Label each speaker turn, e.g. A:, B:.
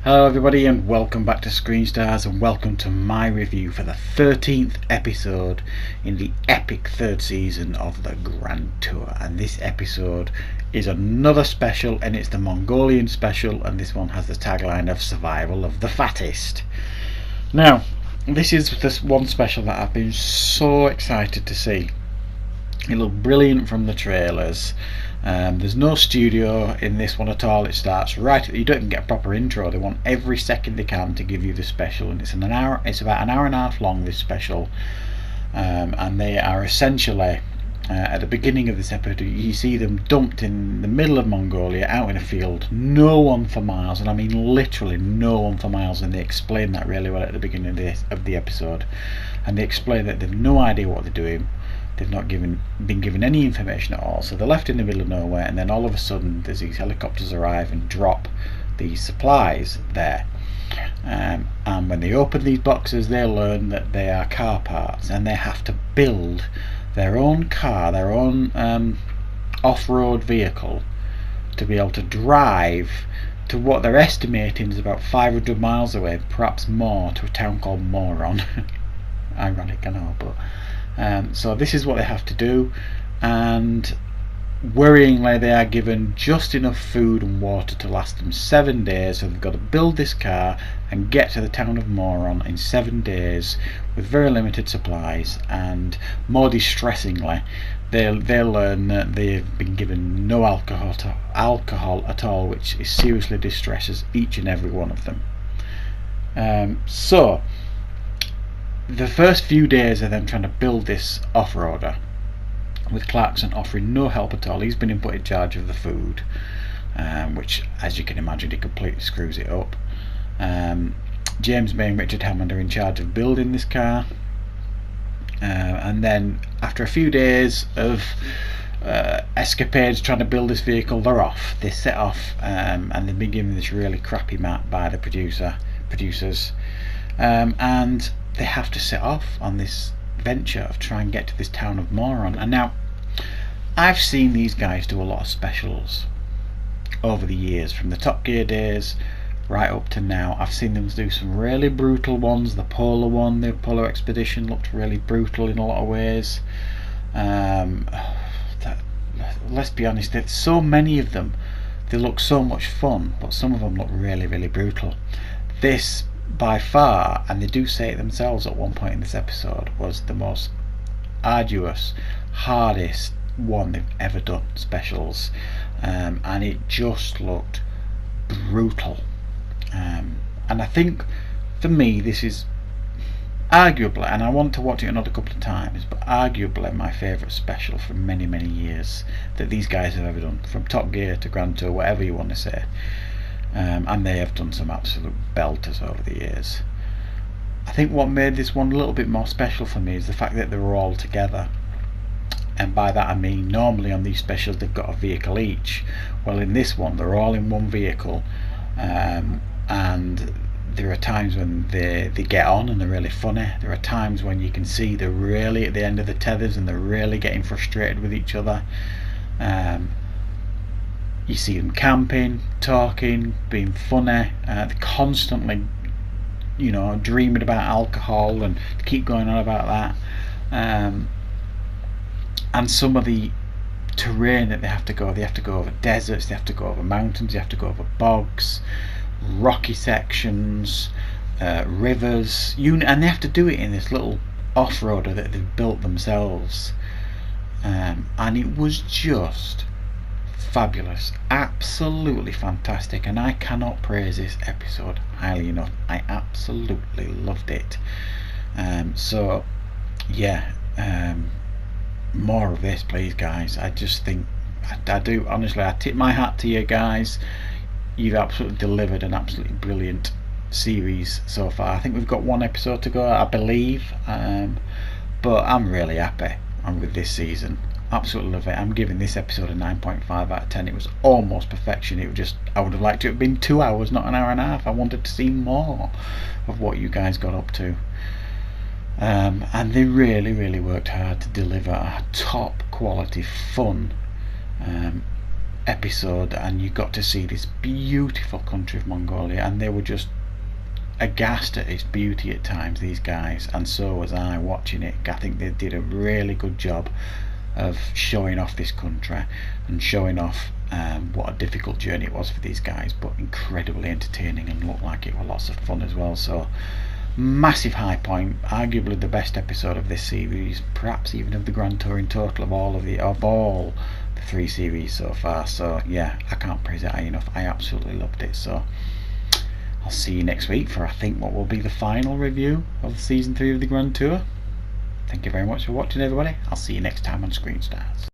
A: Hello everybody and welcome back to Screen Stars, and welcome to my review for the 13th episode in the epic third season of the Grand Tour. And this episode is another special, and it's the Mongolian special, and this one has the tagline of Survival of the Fattest. Now, this is this one special that I've been so excited to see. It looked brilliant from the trailers. There's no studio in this one at all. It starts right. You don't even get a proper intro. They want every second they can to give you the special, and it's an hour. It's about an hour and a half long, this special, and they are essentially at the beginning of this episode. You see them dumped in the middle of Mongolia, out in a field, no one for miles, and I mean literally no one for miles. And they explain that really well at the beginning of the episode, and they explain that they've no idea what they're doing. They've not been given any information at all, so they're left in the middle of nowhere, and then all of a sudden there's these helicopters arrive and drop these supplies there. And when they open these boxes, they learn that they are car parts, and they have to build their own car, their own off-road vehicle, to be able to drive to what they're estimating is about 500 miles away, perhaps more, to a town called Moron. Ironic, I know, but so this is what they have to do, and worryingly they are given just enough food and water to last them 7 days. So they've got to build this car and get to the town of Moron in 7 days with very limited supplies, and more distressingly they'll learn that they've been given no alcohol at all, which seriously distresses each and every one of them. So the first few days are them trying to build this off-roader, with Clarkson offering no help at all. He's been put in charge of the food, which, as you can imagine, he completely screws it up. James May and Richard Hammond are in charge of building this car, and then after a few days of escapades trying to build this vehicle, they're off. They set off, and they've been given this really crappy map by the producers, and they have to set off on this venture of trying to get to this town of Moron. And now, I've seen these guys do a lot of specials over the years, from the Top Gear days right up to now. I've seen them do some really brutal ones. The Polar one, the Polar Expedition, looked really brutal in a lot of ways. Let's be honest, there's so many of them. They look so much fun, but some of them look really, really brutal. This, by far, and they do say it themselves at one point in this episode, was the most arduous, hardest one they've ever done, specials, and it just looked brutal. And I think for me this is arguably, and I want to watch it another couple of times, but arguably my favourite special for many, many years that these guys have ever done, from Top Gear to Grand Tour, whatever you want to say. And they have done some absolute belters over the years. I think what made this one a little bit more special for me is the fact that they were all together, and by that I mean normally on these specials they've got a vehicle each. Well, in this one they're all in one vehicle, and there are times when they get on and they're really funny. There are times when you can see they're really at the end of the tethers and they're really getting frustrated with each other. You see them camping, talking, being funny, they're constantly, dreaming about alcohol and keep going on about that. And some of the terrain that they have to go over deserts, they have to go over mountains, they have to go over bogs, rocky sections, rivers, and they have to do it in this little off-roader that they've built themselves. And it was just fabulous, absolutely fantastic, and I cannot praise this episode highly enough. I absolutely loved it. So yeah, more of this please, guys. I just think I do, honestly, I tip my hat to you guys. You've absolutely delivered an absolutely brilliant series so far. I think we've got one episode to go, I believe, but I'm really happy with this season. Absolutely love it. I'm giving this episode a 9.5 out of 10. It was almost perfection. I would have liked it to have been 2 hours, not an hour and a half. I wanted to see more of what you guys got up to. And they really worked hard to deliver a top quality, fun, episode, and you got to see this beautiful country of Mongolia, and they were just aghast at its beauty at times, these guys, and so was I watching it. I think they did a really good job of showing off this country and showing off what a difficult journey it was for these guys, but incredibly entertaining and looked like it was lots of fun as well. So massive high point, arguably the best episode of this series, perhaps even of the Grand Tour in total, of all the 3 series so far. So yeah, I can't praise it high enough. I absolutely loved it. So I'll see you next week for, I think, what will be the final review of season 3 of the Grand Tour. Thank you very much for watching, everybody. I'll see you next time on Screen Stars.